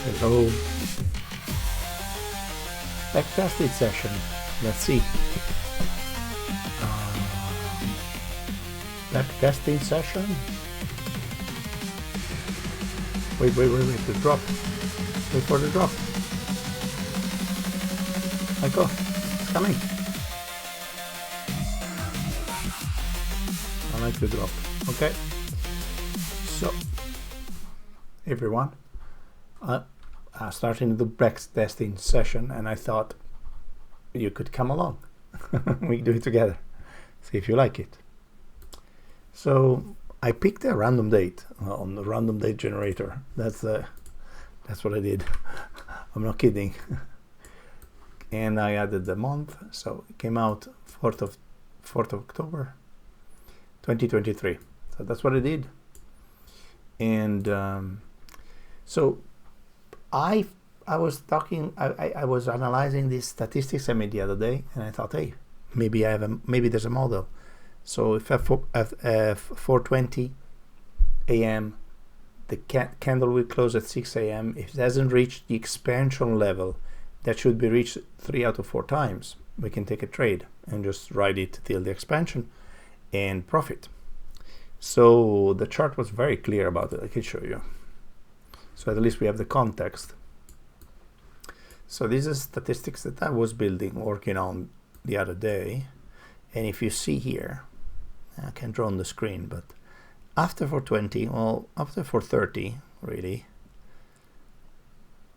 Hello. Backtesting session. Let's see. Backtesting session. Wait. The drop. Wait for the drop. Michael, it's coming. I like the drop. Okay. So, everyone, starting the backtesting session, and I thought you could come along. We do it together. See if you like it. So I picked a random date on the random date generator. That's what I did. I'm not kidding. And I added the month, so it came out 4th of October 2023. So that's what I did. And so I was talking, I was analyzing these statistics I made the other day, and I thought, hey, maybe there's a model. So if at 4:20 a.m. the candle will close at 6 a.m. If it hasn't reached the expansion level that should be reached 3 out of 4 times, we can take a trade and just ride it till the expansion and profit. So the chart was very clear about it. I can show you. So at least we have the context. So these are statistics that I was working on the other day. And if you see here, I can draw on the screen, but after 420, well, after 430, really,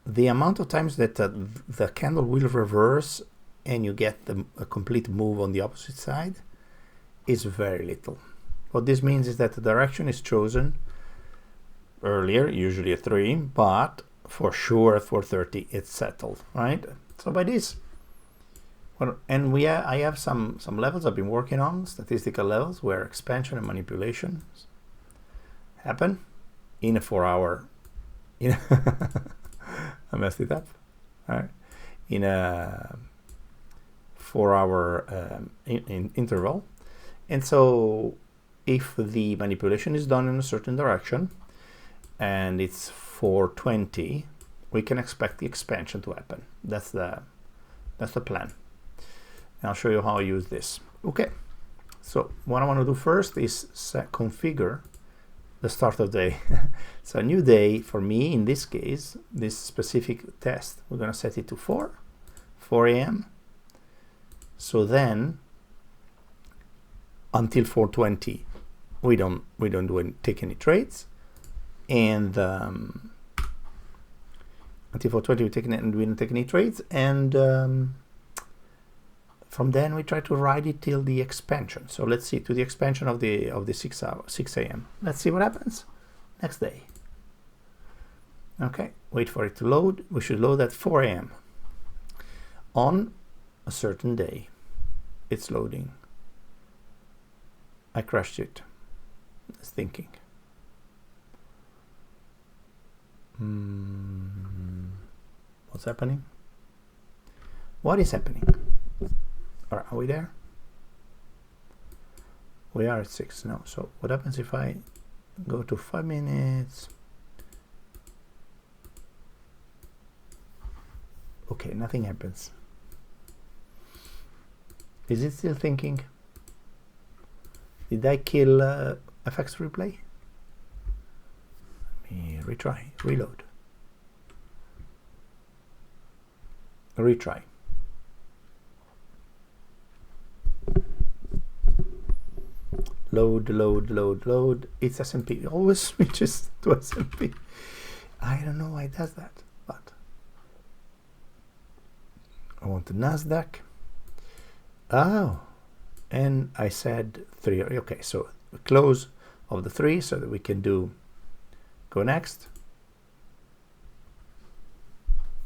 the amount of times that the candle will reverse and you get a complete move on the opposite side is very little. What this means is that the direction is chosen earlier, usually at 3, but for sure at 4:30 it's settled, right? So by this, well, and I have some levels I've been working on, statistical levels, where expansion and manipulation happen in a 4-hour. I messed it up. All right, in a 4-hour interval, and so if the manipulation is done in a certain direction and it's 4:20, we can expect the expansion to happen. That's the plan. And I'll show you how I use this. Okay, so what I want to do first is configure the start of day. So a new day for me, in this case, this specific test, we're going to set it to 4 a.m. So then until 4:20 we don't take any trades, and until 4:20 we don't take any trades, and from then we try to ride it till the expansion. So let's see, to the expansion of the 6 a.m. Let's see what happens next day. Okay, wait for it to load. We should load at 4 a.m. on a certain day. It's loading. I crashed it. It's thinking. What's happening? What is happening? Are we there? We are at 6 now. So what happens if I go to 5 minutes? Okay, nothing happens. Is it still thinking? Did I kill FX replay? Let me retry, reload. Retry. Load. It's S&P. It always switches to S&P. I don't know why it does that, but I want the Nasdaq. Oh, and I said 3. Okay, so close of the 3 so that we can go next.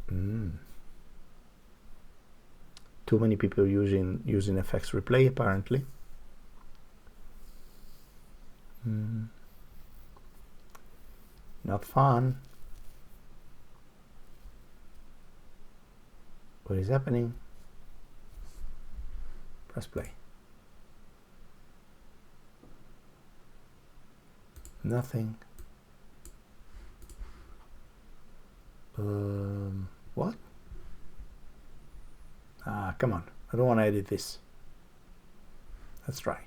Too many people using FX replay apparently. Not fun. What is happening? Press play. Nothing. What? Come on, I don't want to edit this. Let's try.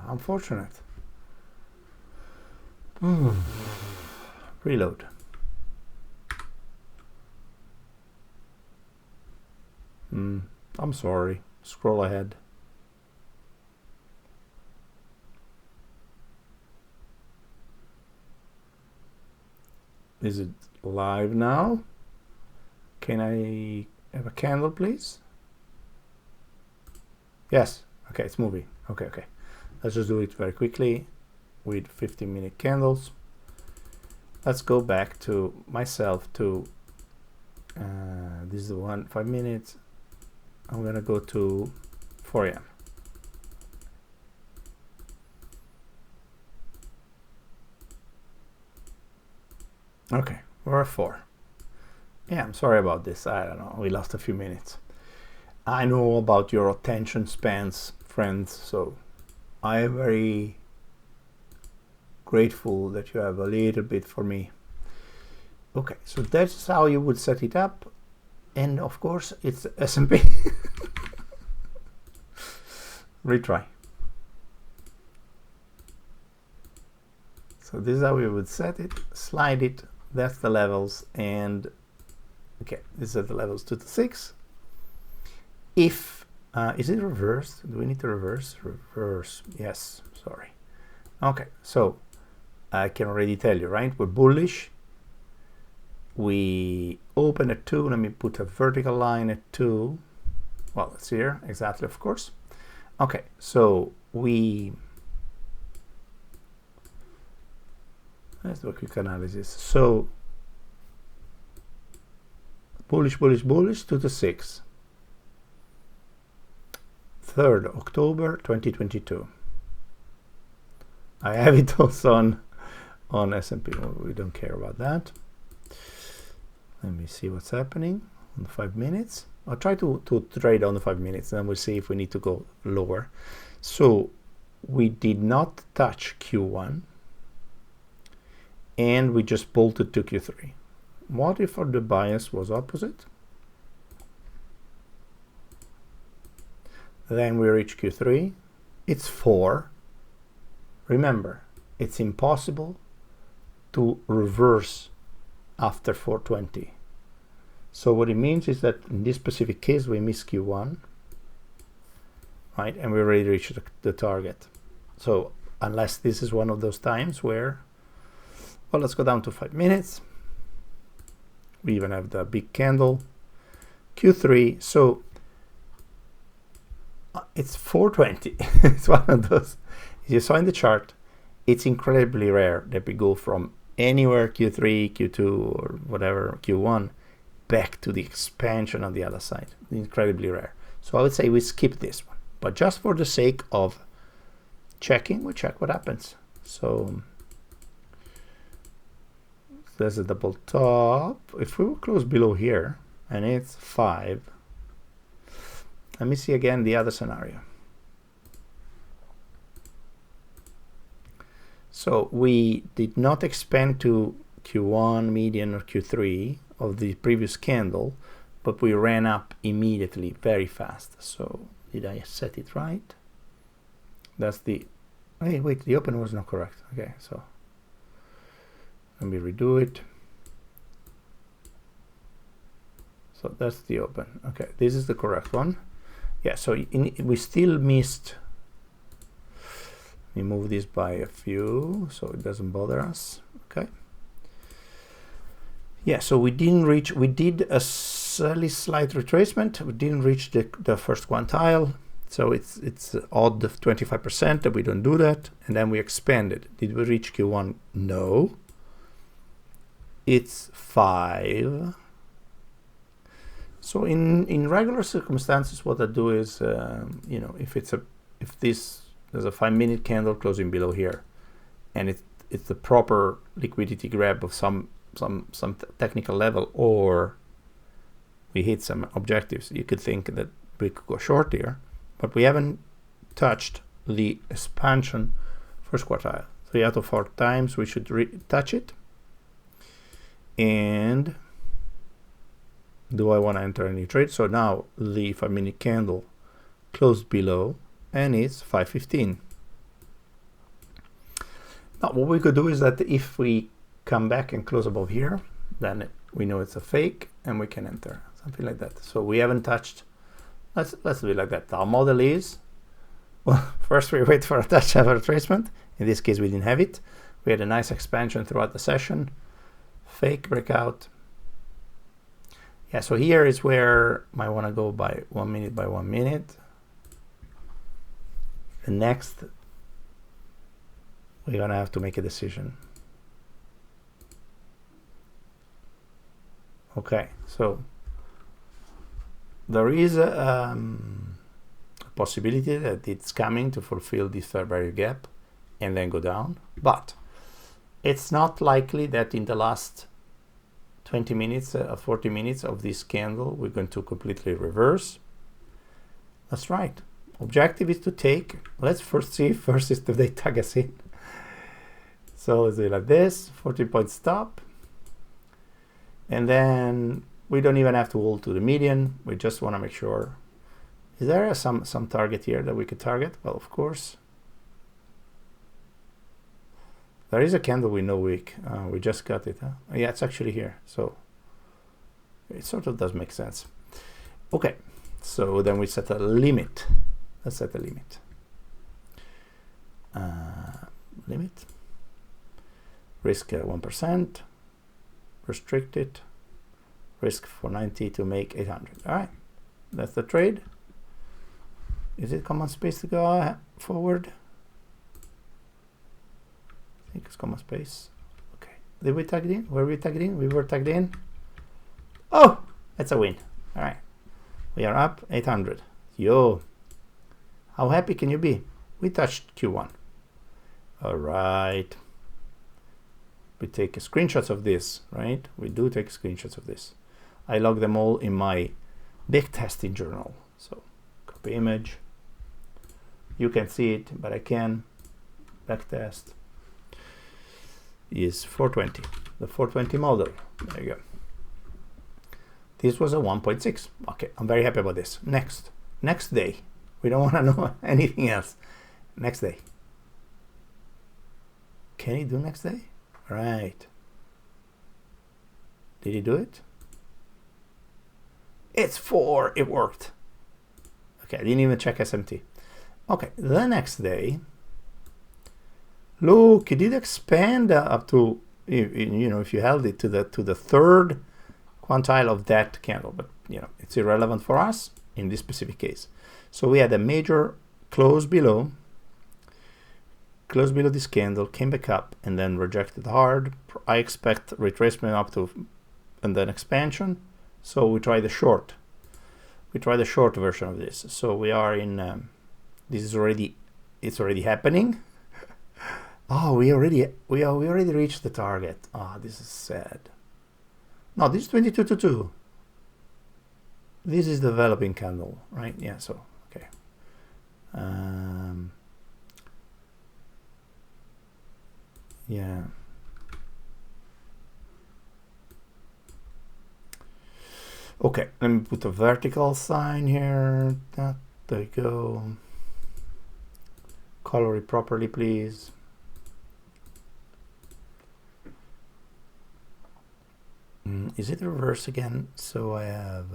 Unfortunate. Reload. I'm sorry. Scroll ahead. Is it live now? Can I have a candle, please? Yes. Okay, it's moving. Okay. Let's just do it very quickly with 15-minute candles. Let's go back to myself to this is the one, 5 minutes. I'm gonna go to 4 a.m. Okay, we're at 4. Yeah, I'm sorry about this. I don't know, we lost a few minutes. I know about your attention spans, friends, so I am very grateful that you have a little bit for me. Okay, so that's how you would set it up. And of course, it's S&P. Retry. So this is how we would set it, slide it, that's the levels, and okay, these are the levels 2 to 6. If, is it reversed? Do we need to reverse? Reverse, yes, sorry. Okay, so I can already tell you, right? We're bullish. We open at 2, let me put a vertical line at 2. Well, it's here, exactly, of course. Okay, so let's do a quick analysis. So bullish, 2 to 6. 3rd October 2022. I have it also on S&P. We don't care about that. Let me see what's happening on the 5 minutes. I'll try to trade on the 5 minutes, and then we'll see if we need to go lower. So we did not touch Q1, and we just bolted to Q3. What if the bias was opposite? Then we reach Q3. It's 4. Remember, it's impossible to reverse after 420. So what it means is that in this specific case, we miss Q1, right? And we already reached the target. So unless this is one of those times where, well, let's go down to 5 minutes. We even have the big candle, Q3. So it's 420. It's one of those. As you saw in the chart, it's incredibly rare that we go from anywhere Q3, Q2, or whatever, Q1, back to the expansion on the other side. Incredibly rare. So I would say we skip this one. But just for the sake of checking, we check what happens. So there's a double top. If we were close below here, and it's 5, let me see again the other scenario. So we did not expand to Q1, median, or Q3 of the previous candle, but we ran up immediately, very fast. So did I set it right? That's the, hey, wait, the open was not correct. Okay, so let me redo it. So that's the open. Okay, this is the correct one. Yeah, so we still missed. Let me move this by a few so it doesn't bother us. Okay. Yeah, so we didn't reach, we did a slight retracement. We didn't reach the first quantile. So it's odd of 25% that we don't do that. And then we expanded. Did we reach Q1? No. It's 5. So in regular circumstances, what I do is, you know, if there's a 5-minute candle closing below here, and it's the proper liquidity grab of some technical level, or we hit some objectives, you could think that we could go short here, but we haven't touched the expansion first quartile. 3 out of 4 times we should touch it. And do I want to enter any trade? So now the 5-minute candle closed below and it's 5.15. Now what we could do is that if we come back and close above here, then we know it's a fake and we can enter, something like that. So we haven't touched. Let's do it like that. Our model is, well, first we wait for a touch of retracement. In this case we didn't have it. We had a nice expansion throughout the session. Fake breakout. Yeah, so here is where I want to go by 1 minute by 1 minute. The next, we're gonna have to make a decision. Okay, so there is a possibility that it's coming to fulfill this fair value gap and then go down, but it's not likely that in the last 20 minutes, 40 minutes of this candle, we're going to completely reverse. That's right. Objective is to take, let's first see first if they tag us in. So let's do it like this, 14-point stop. And then we don't even have to hold to the median. We just want to make sure. Is there some target here that we could target? Well, of course. There is a candle with no wick. We just got it. Huh? Yeah, it's actually here. So it sort of does make sense. Okay, so then we set a limit. Let's set a limit. Limit. Risk 1%. Restricted. Risk for 90 to make 800. All right, that's the trade. Is it common space to go forward? I think it's common space. Okay. Did we tag it in? Were we tagged in? We were tagged in. Oh, that's a win. All right. We are up 800. Yo. How happy can you be? We touched Q1. All right. We take screenshots of this, right? We do take screenshots of this. I log them all in my backtesting journal. So copy image. You can see it, but I can backtest. Is 420, the 420 model. There you go. This was a 1.6. Okay, I'm very happy about this. Next day. We don't want to know anything else. Next day. Can he do next day? Right. Did he do it? It's 4. It worked. Okay, I didn't even check SMT. Okay, the next day. Look, it did expand up to, you know, if you held it to the third quantile of that candle, but you know, it's irrelevant for us in this specific case. So we had a major close below this candle, came back up and then rejected hard. I expect retracement up to and then expansion. So we try the short. We try the short version of this. So we are in. This is already. It's already happening. Oh, we already reached the target. Ah, oh, this is sad. No, this is 2222. This is developing candle, right? Yeah. So okay. Yeah. Okay, let me put a vertical sign here. There you go. Color it properly, please. Is it reverse again? So I have.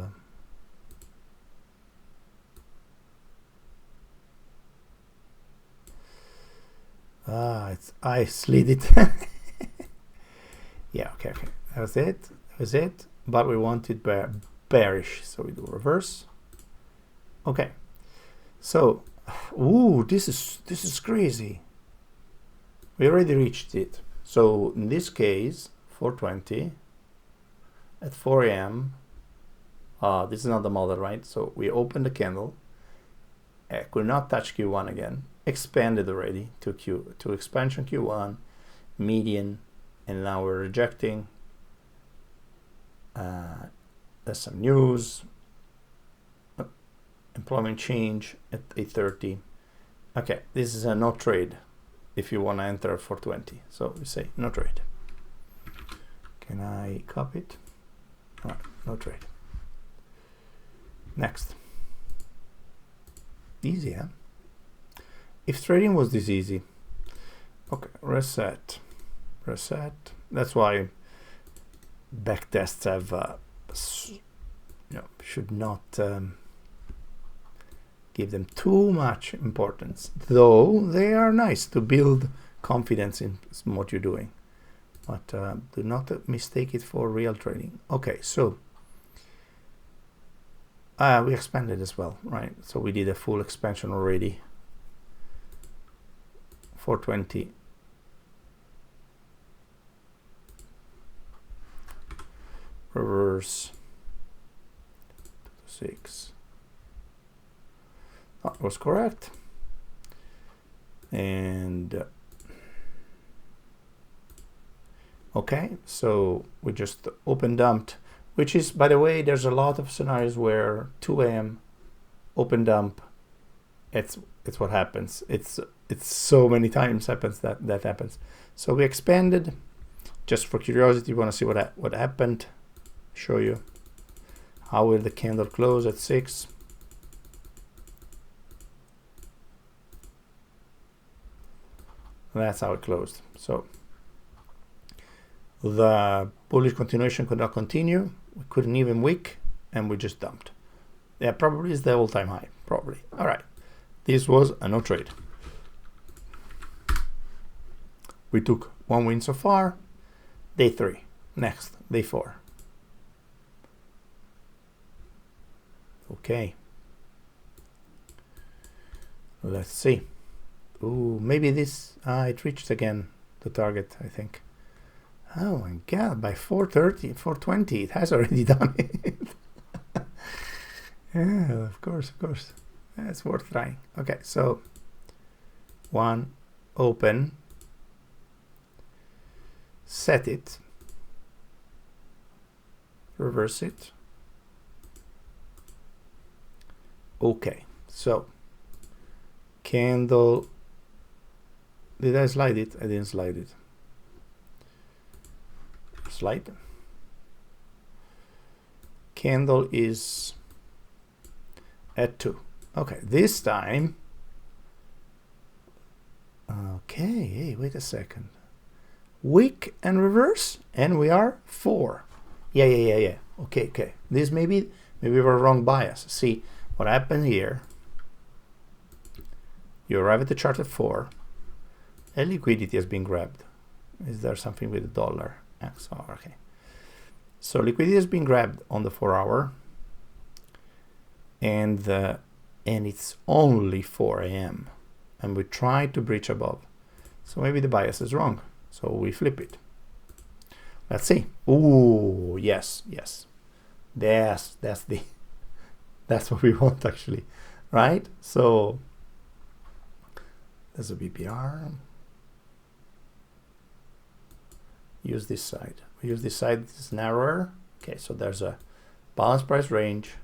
I slid it. Yeah, okay. That was it. But we want it bearish, so we do reverse. Okay. So, ooh, this is crazy. We already reached it. So in this case, 420 at 4 a.m. This is not the model, right? So we opened the candle. Could not touch Q1 again. Expanded already to expansion Q1, median, and now we're rejecting. There's some news. Employment change at 8:30. Okay, this is a no trade if you want to enter 420. So we say no trade. Can I copy it? All right, no trade. Next. Easy, huh? If trading was this easy. Okay, reset. Reset. That's why backtests have, should not give them too much importance, though they are nice to build confidence in what you're doing. But do not mistake it for real trading. Okay, so we expanded as well, right? So we did a full expansion already. 420. Reverse. 6. That was correct. And okay, so we just open dumped, which is, by the way, there's a lot of scenarios where 2 a.m. open dump. It's what happens. It's so many times happens that happens. So we expanded. Just for curiosity, you want to see what happened. Show you how will the candle close at 6. That's how it closed. So the bullish continuation could not continue. We couldn't even wick, and we just dumped. Yeah, probably is the all-time high. Probably. All right. This was a no trade. We took 1 win so far. Day 3. Next, day 4. Okay. Let's see. Ooh, maybe this, it reached again the target, I think. Oh my God, by 4:30, 4:20, it has already done it. Yeah, of course. It's worth trying. Okay, so 1, open, set it, reverse it. Okay, so candle. Did I slide it? I didn't slide it. Slide. Candle is at 2. Okay, this time. Okay, hey, wait a second. Wick and reverse, and we are 4. Yeah. Okay. This maybe we were wrong bias. See what happened here. You arrive at the chart at 4. A liquidity has been grabbed. Is there something with the dollar? XR, okay. So liquidity has been grabbed on the 4 hour, and it's only 4 a.m. and we try to breach above. So maybe the bias is wrong. So we flip it. Let's see. Ooh, yes. That's what we want actually, right? So there's a BPR. Use this side. We use this side. It's narrower. Okay, so there's a balance price range.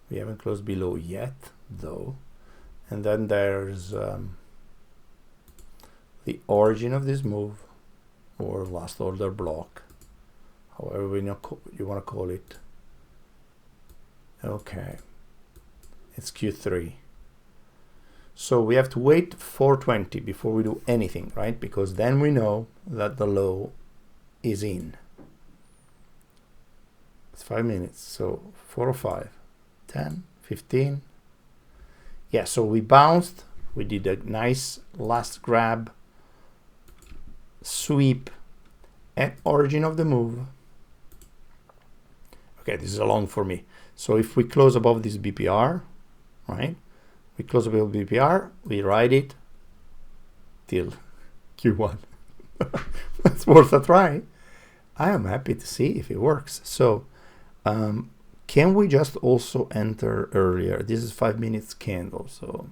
We haven't closed below yet, though. And then there's the origin of this move, or last order block, however you want to call it. Okay, it's Q3. So we have to wait 4:20 before we do anything, right? Because then we know that the low is in. It's 5 minutes, so 4:05, 10, 15. Yeah, so we bounced. We did a nice last grab, sweep, at origin of the move. Okay, this is a long for me. So if we close above this BPR, right? We close above BPR, we ride it till Q1. That's worth a try. I am happy to see if it works. So can we just also enter earlier? This is 5 minutes candle. So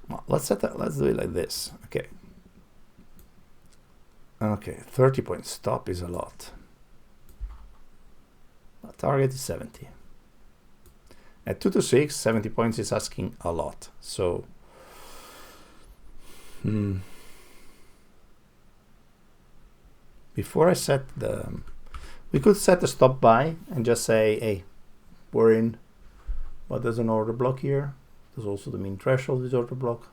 well, let's do it like this. Okay. Okay, 30-point stop is a lot. Target is 70. At 226, 70 points is asking a lot. So, before I set the, we could set the stop buy and just say, hey, we're in. But there's an order block here. There's also the mean threshold is order block.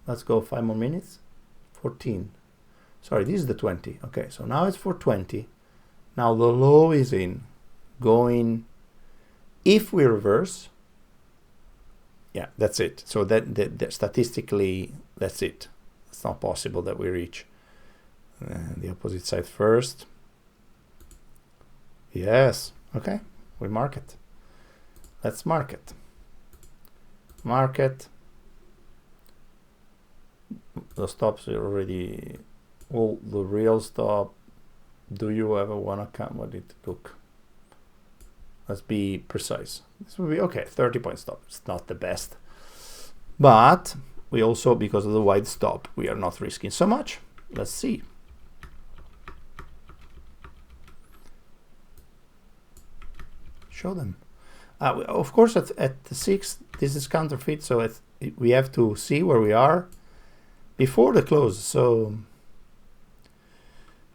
Let's go 5 more minutes. 14. Sorry, this is the 20. Okay, so now it's 420. Now the low is in. Going, if we reverse, yeah, that's it. So that statistically, that's it. It's not possible that we reach the opposite side first. Yes, okay, we mark it. Let's mark it. Mark it. The stops are already, well, the real stop. Do you ever want to come with it? Look. Let's be precise. This will be okay, 30 point stop. It's not the best. But we also, because of the wide stop, we are not risking so much. Let's see. Show them. Of course, at the 6, this is counterfeit, so we have to see where we are before the close. So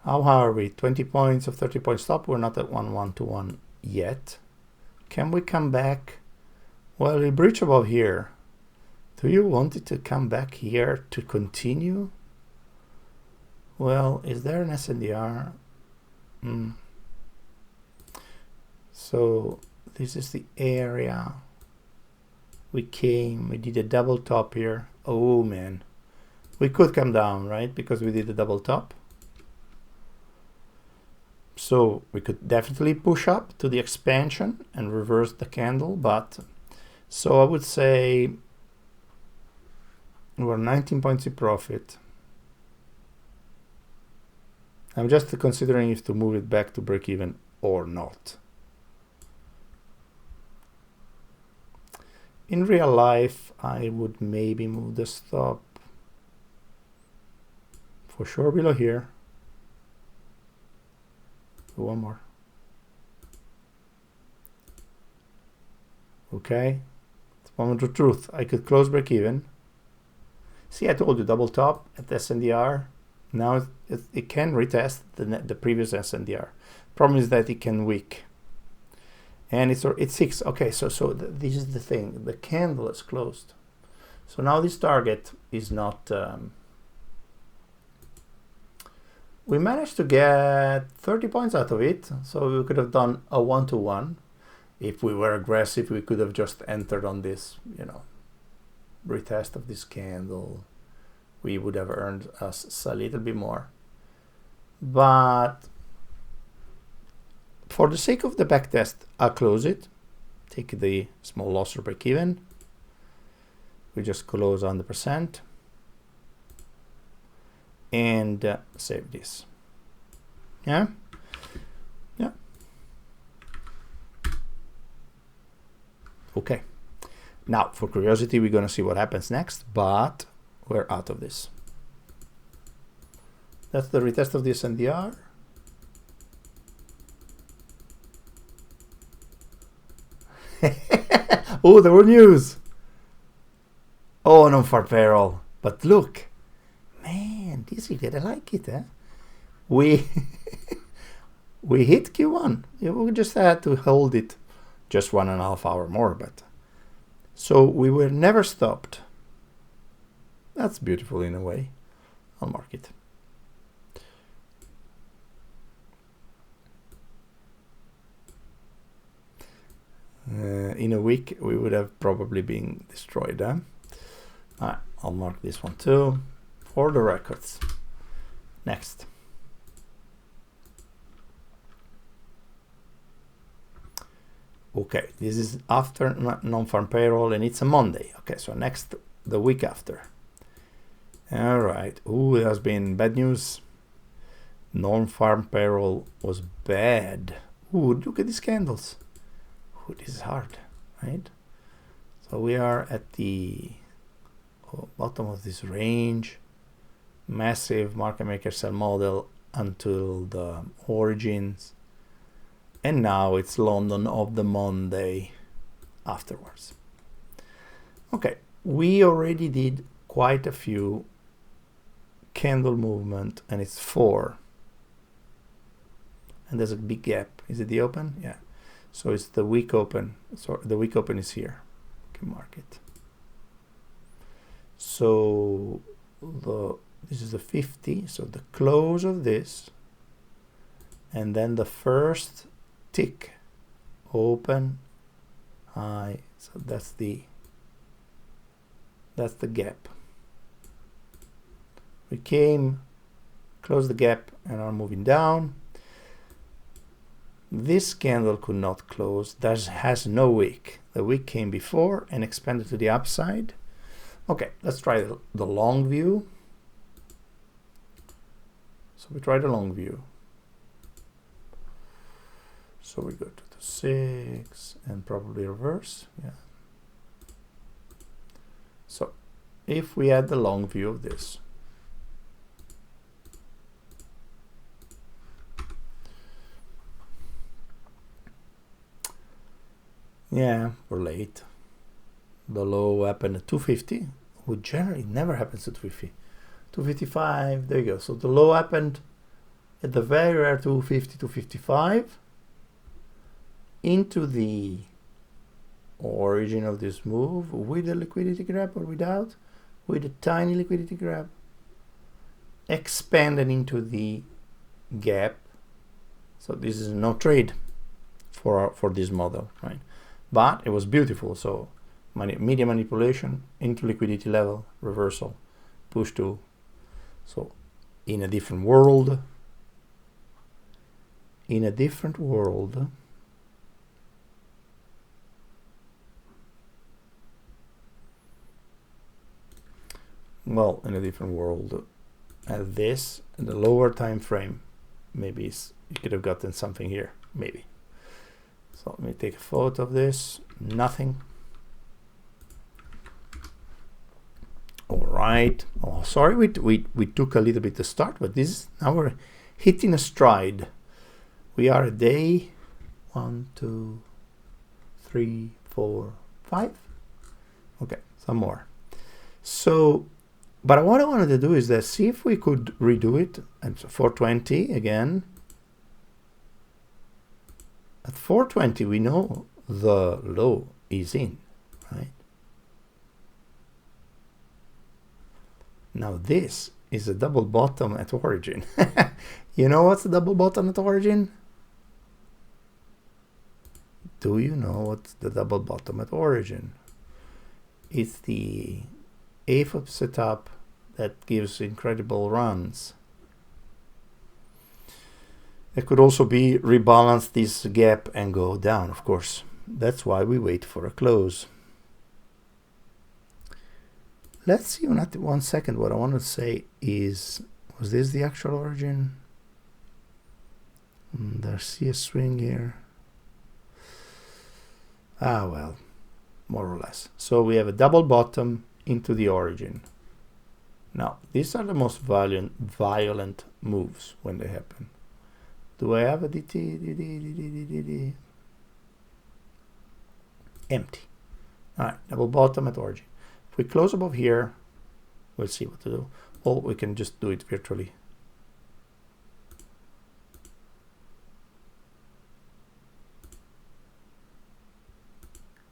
how are we? 20 points of 30 point stop. We're not at 1-1-2-1 yet. Can we come back? Well, we breach above here. Do you want it to come back here to continue? Well, is there an SNDR? So this is the area we came. We did a double top here. Oh man, we could come down, right? Because we did a double top. So we could definitely push up to the expansion and reverse the candle, but so I would say we're 19 points in profit. I'm just considering if to move it back to break even or not. In real life, I would maybe move the stop for sure below here. One more. Okay, it's moment of truth. I could close break even. See, I told you double top at SNDR. Now it can retest the previous SNDR. Problem is that it can wick, and it's 6. Okay, so this is the thing. The candle is closed. So now this target is not. We managed to get 30 points out of it, so we could have done a 1-to-1. If we were aggressive, we could have just entered on this, you know, retest of this candle. We would have earned us a little bit more. But for the sake of the backtest, I'll close it. Take the small loss or break even. We just close 100%. And save this. Yeah. Okay. Now, for curiosity, we're going to see what happens next, but we're out of this. That's the retest of the SNDR. Oh, there were news. Oh, non-farm payroll. But look. Man, this is, I like it, eh? We we hit Q1. We just had to hold it just 1.5 hours more, but so we were never stopped. That's beautiful in a way. I'll mark it. In a week, we would have probably been destroyed. I'll mark this one too. For the records. Next. Okay, this is after non-farm payroll and it's a Monday. Okay, so next, the week after. All right. Ooh, there has been bad news. Non-farm payroll was bad. Ooh, look at these candles. Ooh, this is hard, right? So we are at the bottom of this range. Massive market maker sell model until the origins. and now it's London of the Monday afterwards. Okay, we already did quite a few candle movement, and it's 4, and there's a big gap. Is it the open? Yeah, so it's the week open. So the week open is here. Okay, mark it. So this is the 50, so the close of this, and then the first tick, open, high, so that's the gap. We came, close the gap, and are moving down. This candle could not close, that has no wick. The wick came before and expanded to the upside. Okay, let's try the long view. So we try the long view. So we go to the 6 and probably reverse. Yeah. So if we had the long view of this, yeah, we're late. The low happened at 250, which generally never happens at 250. 255, there you go. So the low happened at the very rare 250, 255, into the origin of this move with a liquidity grab or without, with a tiny liquidity grab, expanded into the gap. So this is no trade for this model, right? But it was beautiful. So media manipulation into liquidity level, reversal, push to. So in a different world, well, in a different world, at this, in the lower time frame, maybe you could have gotten something here, maybe. So let me take a photo of this. Nothing. All right. Oh, sorry, we took a little bit to start, but this is, now we're hitting a stride. We are a day 1, 2, 3, 4, 5. Okay, some more. So, but what I wanted to do is that see if we could redo it. And so 420 again. At 420, we know the low is in, right? Now this is a double bottom at origin. You know what's the double bottom at origin? Do you know what's the double bottom at origin? It's the AFOB setup that gives incredible runs. It could also be rebalance this gap and go down, of course. That's why we wait for a close. Let's see on that 1 second. What I want to say is, was this the actual origin? There's see a swing here. Ah, well, more or less. So we have a double bottom into the origin. Now, these are the most violent moves when they happen. Do I have a DT? Empty. All right, double bottom at origin. If we close above here, we'll see what to do. Or we can just do it virtually.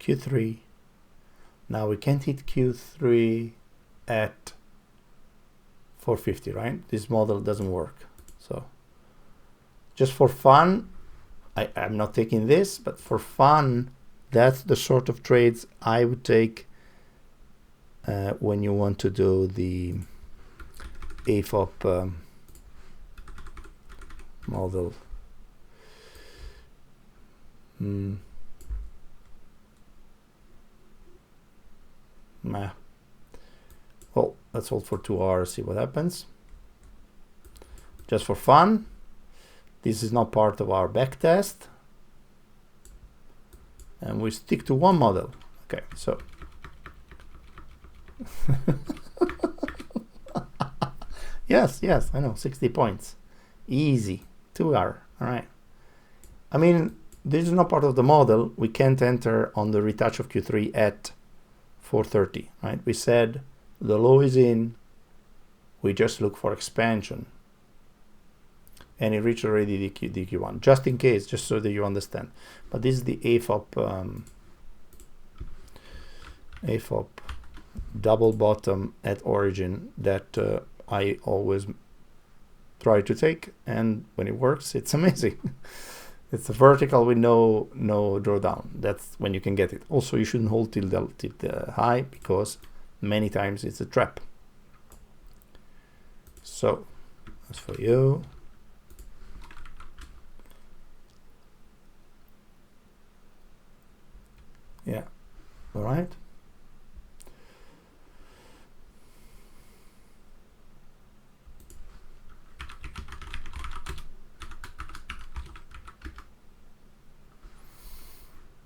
Q3. Now we can't hit Q3 at 450, right? This model doesn't work. So just for fun, I'm not taking this, but for fun, that's the sort of trades I would take when you want to do the AFOB model. Nah. Well, let's hold for 2 hours, see what happens. Just for fun. This is not part of our backtest. And we stick to one model. Okay, so. Yes, I know, 60 points. Easy, 2 hours, all right. I mean, this is not part of the model. We can't enter on the retouch of Q3 at 4:30, right? We said the low is in, we just look for expansion. And it reached already DQ1, just in case, just so that you understand. But this is the AFOP double bottom at origin that I always try to take, and when it works, it's amazing. It's a vertical with no drawdown. That's when you can get it. Also, you shouldn't hold till the high, because many times it's a trap. So that's for you. Yeah, all right.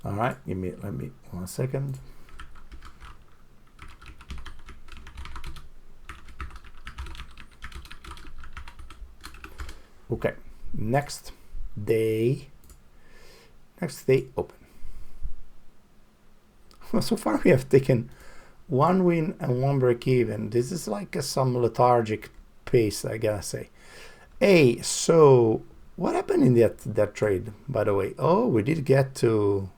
All right, let me 1 second. Okay, next day open. So far we have taken 1 win and 1 break even. This is like some lethargic pace, I gotta say. Hey, so what happened in that trade, by the way? Oh, we did get to,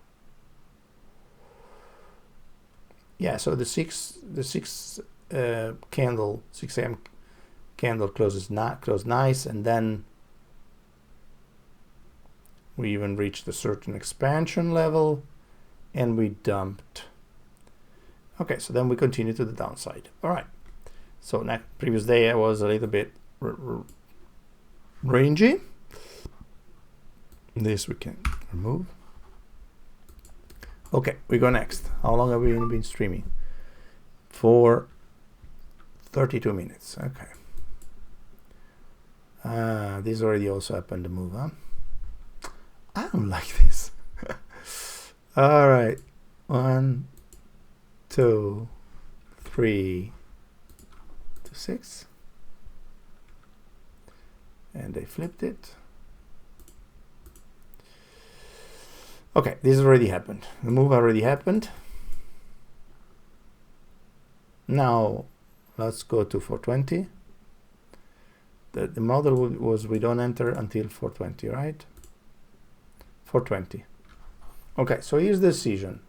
yeah, so the 6 candle, 6 a.m. candle closed nice, and then we even reached a certain expansion level and we dumped. Okay, so then we continue to the downside. All right, so previous day I was a little bit rangy. This we can remove. Okay, we go next. How long have we been streaming? For 32 minutes. Okay. This already also happened to move, huh? I don't like this. All right. 1, 2, 3 to 6. And they flipped it. Okay, this already happened. The move already happened. Now let's go to 420. The model was we don't enter until 420, right? 420. Okay, so here's the decision.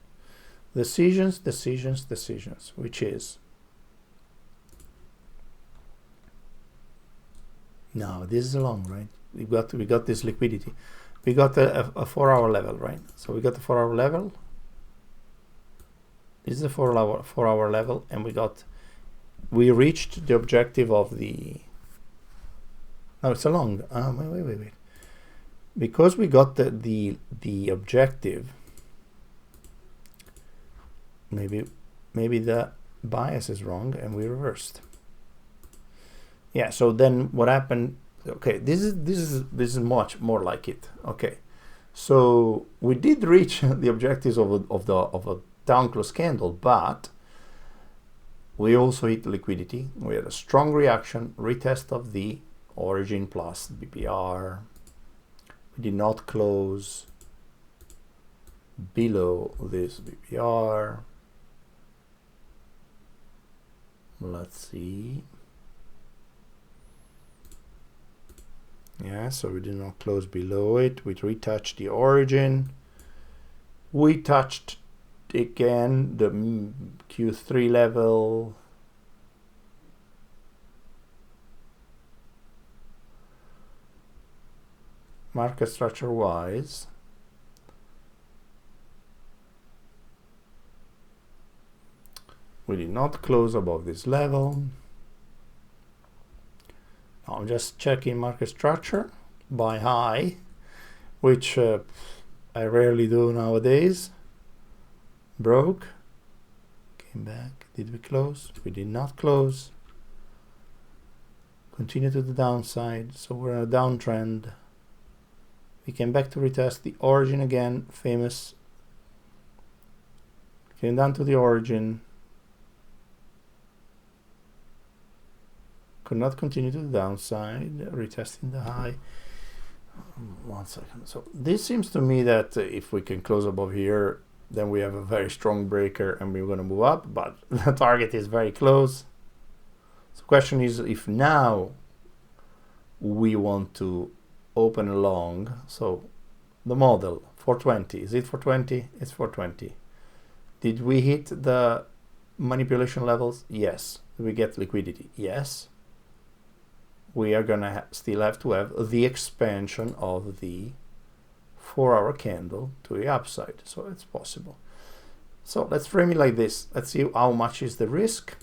Decisions, which is, no, this is long, right? We got this liquidity. We got a 4-hour level, right? So we got the 4-hour level. This is a 4-hour level, and we reached the objective of the. No, it's a long. Wait. Because we got the objective. Maybe the bias is wrong, and we reversed. Yeah. So then what happened? Okay, this is much more like it. Okay, so we did reach the objectives of a down close candle, but we also hit liquidity. We had a strong reaction, retest of the origin plus BPR. We did not close below this BPR. Let's see. Yeah, so we did not close below it. We retouched the origin. We touched again the Q3 level. Market structure wise, we did not close above this level. Now I'm just checking market structure by high, which I rarely do nowadays. Broke, came back. Did we close? We did not close. Continue to the downside, so we're in a downtrend. We came back to retest the origin again, famous. Came down to the origin. Could not continue to the downside, retesting the high. 1 second. So this seems to me that if we can close above here, then we have a very strong breaker and we're going to move up, but the target is very close. So the question is if now we want to open a long. So the model 420, is it 420? It's 420. Did we hit the manipulation levels? Yes. Did we get liquidity? Yes. We are gonna still have to have the expansion of the 4-hour candle to the upside, so it's possible. So let's frame it like this. Let's see how much is the risk.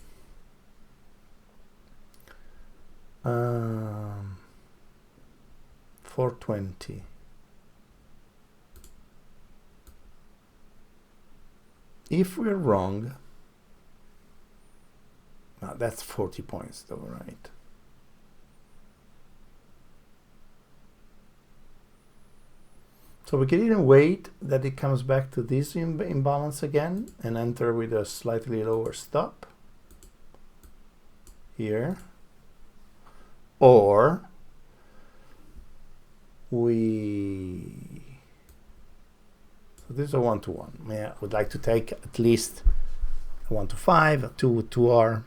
420. If we're wrong, that's 40 points though, right? So we can even wait that it comes back to this imbalance again and enter with a slightly lower stop here. Or so this is a 1-to-1. Yeah, I would like to take at least a 1-to-5, a 2-to-R.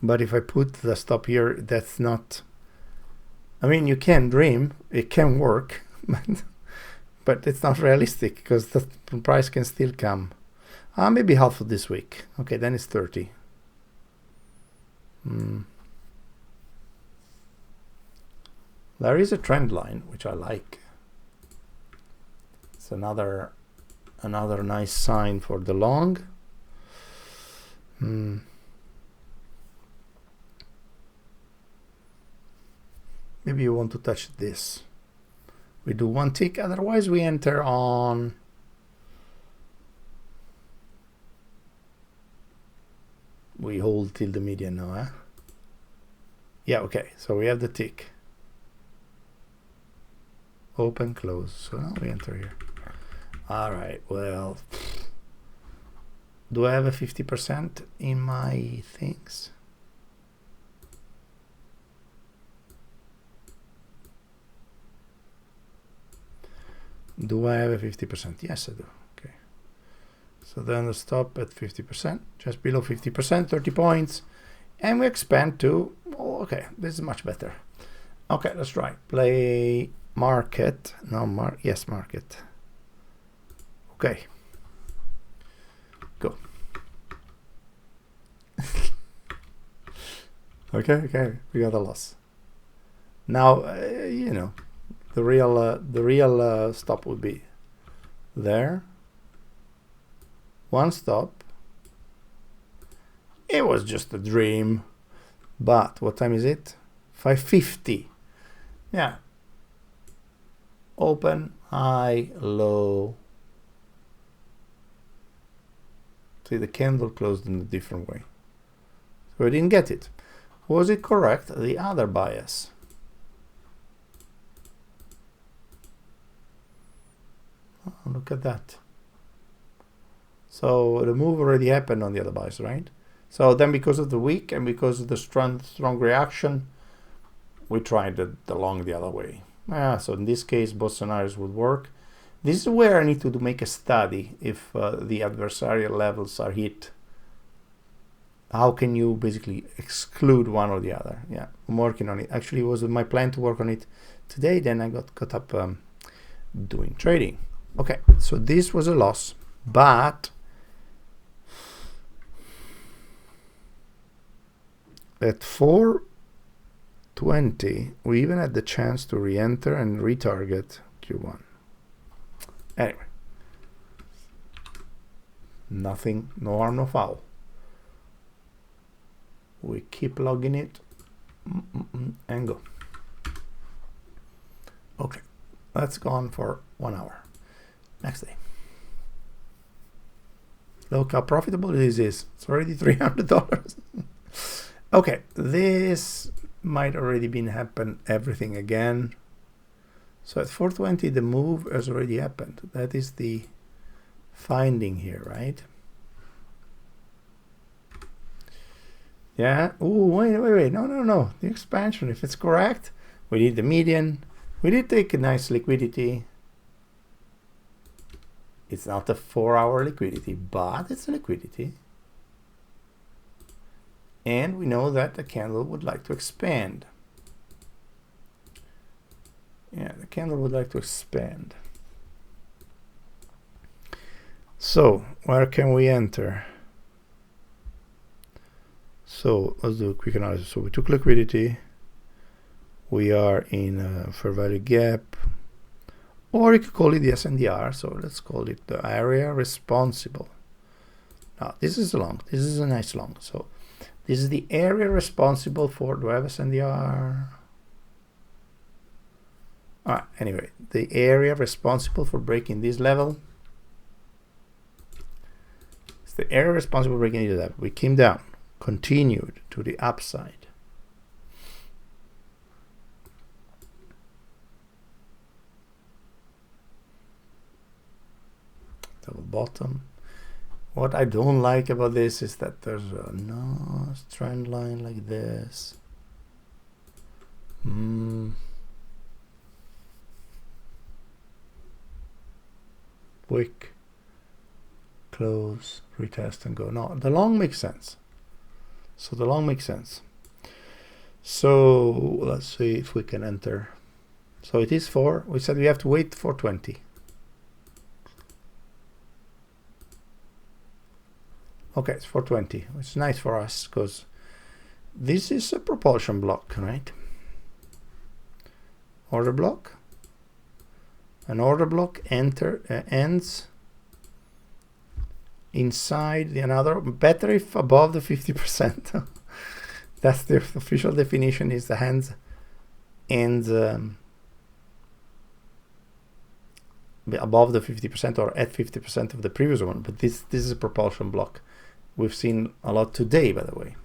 But if I put the stop here, that's not, I mean, you can dream, it can work, but it's not realistic because the price can still come. Maybe half of this week. Okay, then it's 30. There is a trend line, which I like. It's another nice sign for the long. Maybe you want to touch this. We do 1 tick, otherwise we enter on we hold till the median now, eh? Yeah, okay, so we have the tick. Open, close, so now we enter here. All right, well, do I have a 50% in my things? Do I have a 50%? Yes, I do. Okay. So then the stop at 50%, just below 50%, 30 points. And we expand to, oh, okay, this is much better. Okay, let's try. Play market. No, yes, market. Okay. Go. Okay, we got a loss. Now, you know, the real stop would be there. 1 stop. It was just a dream, but what time is it? 5:50. Yeah. Open, high, low. See, the candle closed in a different way, so I didn't get it. Was it correct? The other bias. Oh, look at that. So the move already happened on the other bias, right? So then because of the weak and because of the strong reaction, we tried the long the other way. So in this case, both scenarios would work. This is where I need to make a study if the adversarial levels are hit. How can you basically exclude one or the other? Yeah, I'm working on it. Actually, it was my plan to work on it today. Then I got caught up doing trading. Okay, so this was a loss, but at 4:20, we even had the chance to re-enter and retarget Q1. Anyway, nothing, no harm, no foul. We keep logging it and go. Okay, that's gone for 1 hour. Next day. Look how profitable this is. It's already $300. Okay, this might already been happened everything again. So at 4:20 the move has already happened. That is the finding here, right? Yeah. Oh, wait. No. The expansion, if it's correct, We did the median. We did take a nice liquidity. It's not a 4-hour liquidity, but it's a liquidity. And we know that the candle would like to expand. Yeah, the candle would like to expand. So where can we enter? So let's do a quick analysis. So we took liquidity. We are in a fair value gap, or you could call it the SNDR. So let's call it the area responsible. Now this is long. This is a nice long. So this is the area responsible for, do I have SNDR? Anyway, the area responsible for breaking this level. It's the area responsible for breaking this level. We came down, continued to the upside. Double bottom. What I don't like about this is that there's a nice trend line like this. Quick, close, retest and go. No, the long makes sense. So the long makes sense. So let's see if we can enter. So it is 4. We said we have to wait for 20. Okay, it's 420. It's nice for us because this is a propulsion block, right? Order block. An order block ends inside the another. Better if above the 50%. That's the official definition. Is the hands ends above the 50% or at 50% of the previous one. But this is a propulsion block. We've seen a lot today, by the way.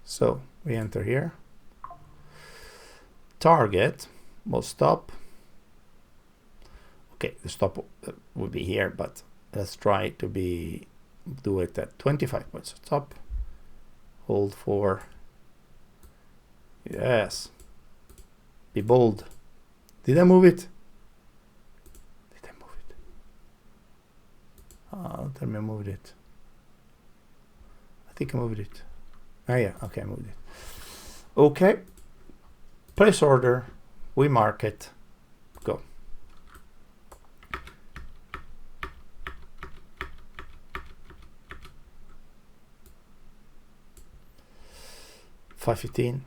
So we enter here. Target will stop. Okay, the stop would be here, but let's try to do it at 25 points. Stop. Hold for. Yes. Be bold. Did I move it? Did I move it? Oh, tell me I moved it. I think I moved it. Oh yeah, okay, I moved it. Okay. Place order. We mark it. Go. $5.15.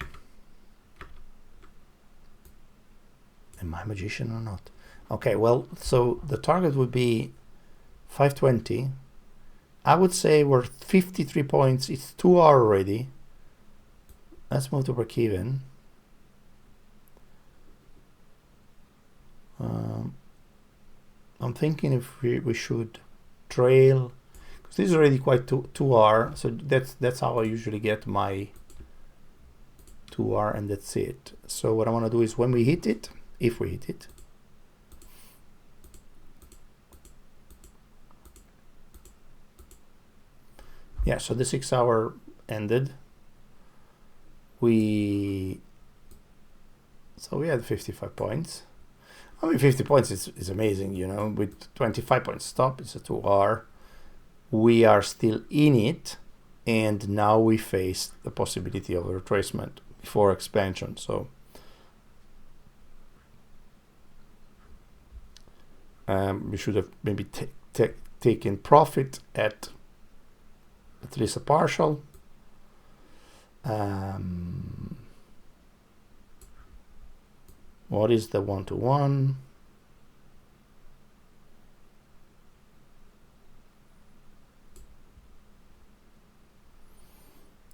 Am I a magician or not? Okay, well, so the target would be 520. I would say we're 53 points. It's 2 hours already. Let's move to break even. I'm thinking if we should trail, because this is already quite 2 hours. So that's how I usually get my 2 hours, and that's it. So what I want to do is when we hit it, if we hit it, yeah, so the 6 hour ended. So we had 55 points. I mean, 50 points is amazing, you know, with 25 points stop, it's a 2 hour. We are still in it, and now we face the possibility of a retracement before expansion. So we should have maybe taken profit at least a partial. What is the 1-to-1?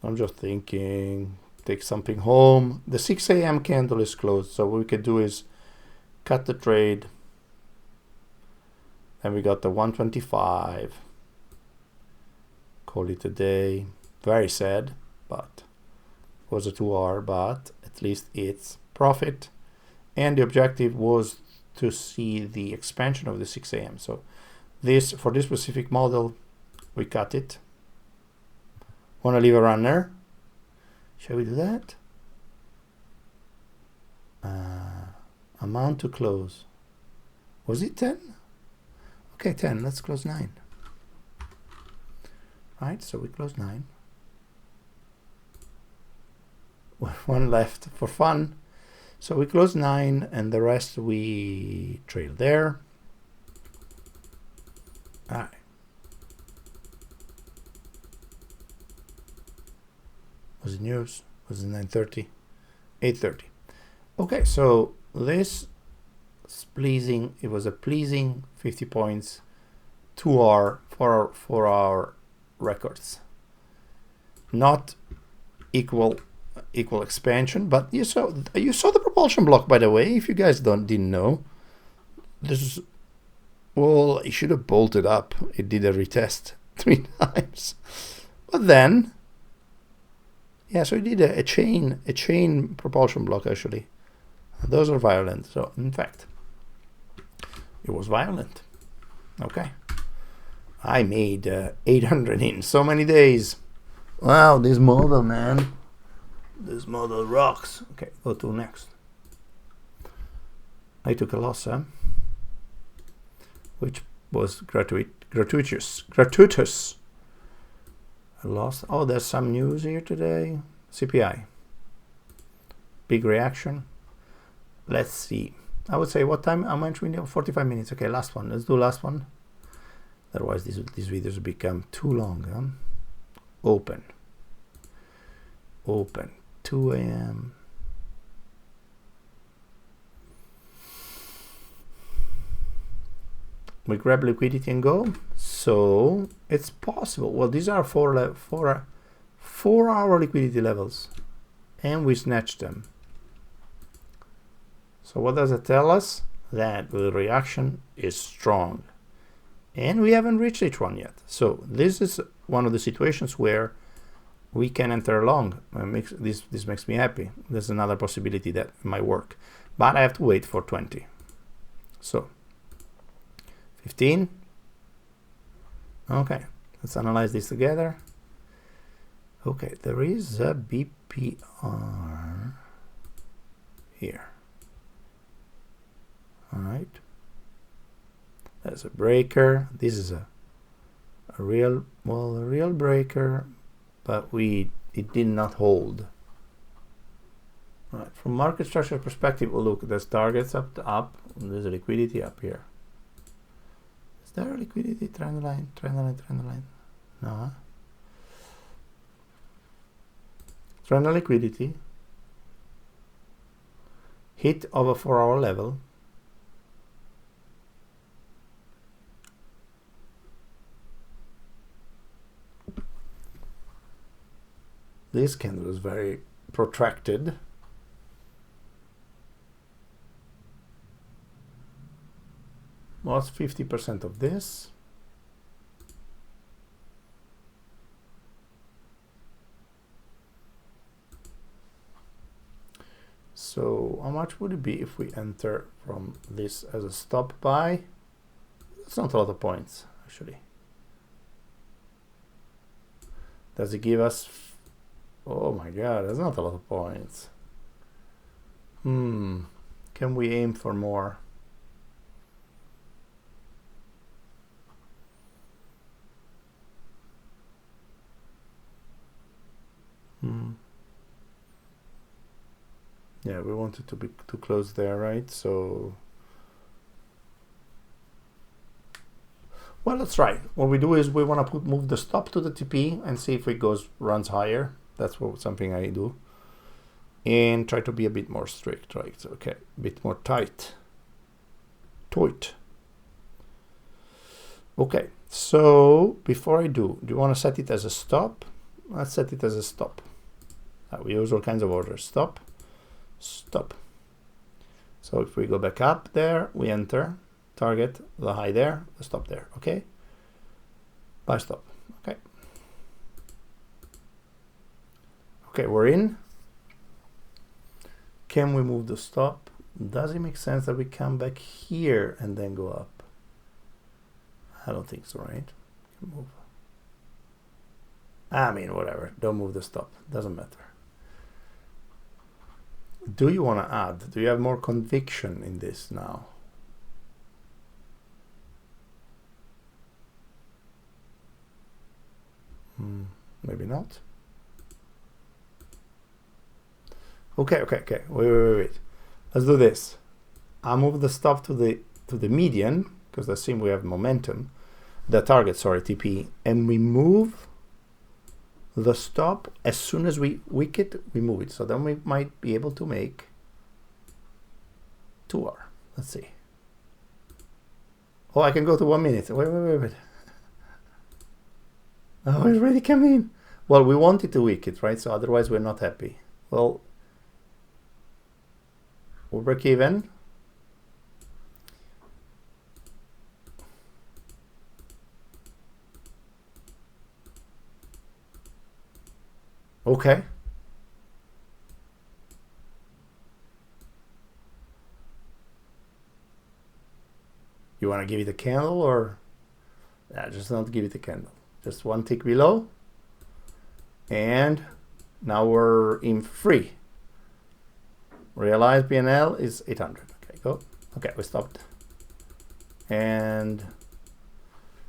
I'm just thinking, take something home. The 6 a.m. candle is closed, so what we could do is cut the trade. And we got the 125. Call it a day. Very sad, but it was a 2 hour, but at least it's profit. And the objective was to see the expansion of the 6 a.m. So this, for this specific model, we cut it. Want to leave a runner? Shall we do that? Amount to close. Was it 10? Okay, 10. Let's close 9. Right, so we close 9. One left for fun. So we close 9 and the rest we trail there. All right. Was it news? Was it 9:30? 8:30. Okay, so this is pleasing. It was a pleasing 50 points for our records. Not equal expansion, but you saw the propulsion block, by the way. If you guys didn't know, this is, well, it should have bolted up. It did a retest 3 times, but then, yeah, so it did a chain propulsion block actually. Those are violent. So in fact, it was violent. Okay, I made 800 in so many days. Wow, this model, man. This model rocks. Okay, go to next. I took a loss, which was gratuitous. A loss. Oh, there's some news here today. CPI. Big reaction. Let's see. I would say what time? How much we need? 45 minutes. Okay, last one. Let's do last one. Otherwise, these videos become too long. Open. 2 a.m. We grab liquidity and go. So it's possible. Well, these are 4 hour liquidity levels, and we snatched them. So what does it tell us? That the reaction is strong, and we haven't reached H1 yet. So this is one of the situations where we can enter long. This makes me happy. There's another possibility that might work, but I have to wait for 20. So 15. Okay, let's analyze this together. Okay, there is a BPR here. All right, there's a breaker. This is a real breaker, but it did not hold. All right, from market structure perspective, we'll look. There's targets up, and there's a liquidity up here. Is there a liquidity trend line? No. Trend line liquidity. Hit of a 4 hour level. This candle is very protracted. Was 50% of this. So how much would it be if we enter from this as a stop buy? That's not a lot of points, actually. Does it give us? Oh my god, that's not a lot of points. Can we aim for more? Yeah, we want it to be too close there, right? So, well, let's try. What we do is we want to move the stop to the TP and see if it runs higher. That's something I do, and try to be a bit more strict, right? Okay, a bit more tight. Okay, so before I do you want to set it as a stop? Let's set it as a stop. We use all kinds of orders. Stop. So if we go back up there, we enter, target the high there, the stop there. Okay, buy stop. Okay, we're in. Can we move the stop? Does it make sense that we come back here and then go up? I don't think so, right? Can move. I mean, whatever. Don't move the stop. Doesn't matter. do you want to add? Do you have more conviction in this now? Maybe not. Okay. Wait. Let's do this. I'll move the stop to the median because I assume we have momentum. The target, sorry, TP, and we move the stop as soon as we wick it. We move it, so then we might be able to make 2R. Let's see. Oh, I can go to 1 minute. Wait. Oh, it's already coming in. Well, we wanted to wick it, right? So otherwise we're not happy. Well, we'll break even. Okay. You want to give it a candle or just not give it a candle? Just one tick below. And now we're in free. Realized PNL is 800. Okay, go. Okay, we stopped. And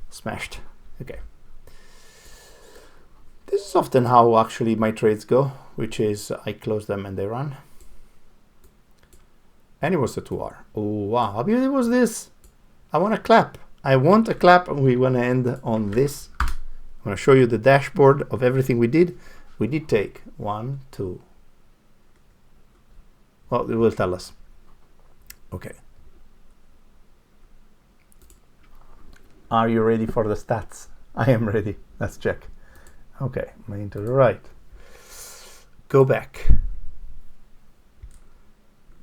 smashed. Okay. This is often how actually my trades go, which is I close them and they run. And it was a 2R. Oh, wow. How beautiful was this? I want to clap. I want a clap, and we want to end on this. I'm going to show you the dashboard of everything we did. We did take 1, 2. Well, it will tell us. Okay. Are you ready for the stats? I am ready. Let's check. Okay, main to the right. Go back.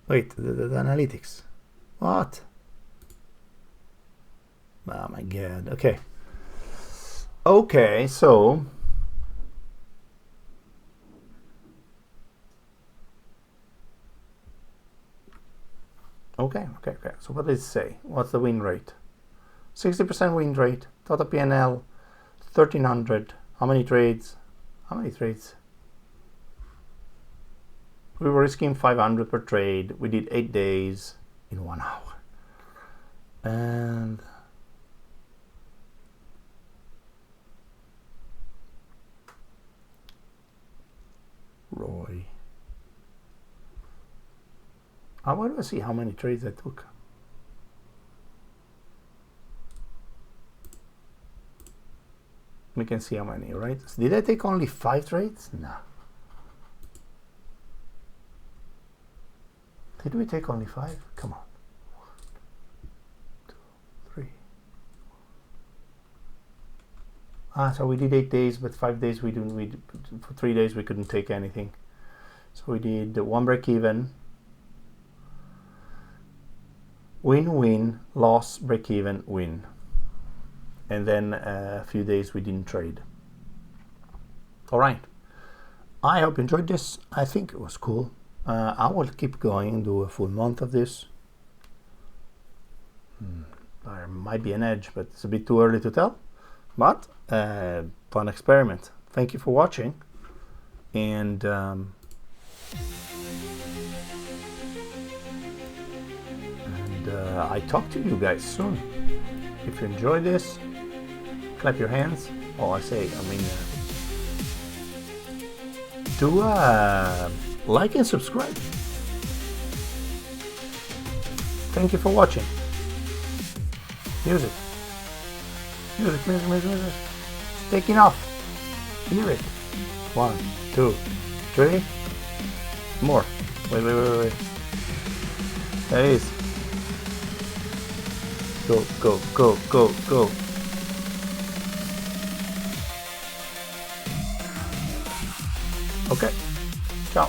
Wait, the analytics. What? Oh my god. Okay. Okay, so okay. So what does it say? What's the win rate? 60% win rate. Total PNL 1300. How many trades? How many trades? We were risking 500 per trade. We did 8 days in 1 hour. And Roy. I want to see how many trades I took. We can see how many, right? Did I take only 5 trades? No. Did we take only 5? Come on. 1, 2, 3. So we did 8 days, but 5 days we didn't. For 3 days we couldn't take anything. So we did 1 break even, win, loss, break even, win. And then a few days we didn't trade. All right. I hope you enjoyed this. I think it was cool. I will keep going and do a full month of this. There might be an edge, but it's a bit too early to tell. But fun experiment. Thank you for watching. And I talk to you guys soon. If you enjoyed this, clap your hands. Oh, I mean, do like and subscribe. Thank you for watching. Music. It's taking off. Hear it. 1, 2, 3. More. Wait. There it is. Go. Okay. Ciao.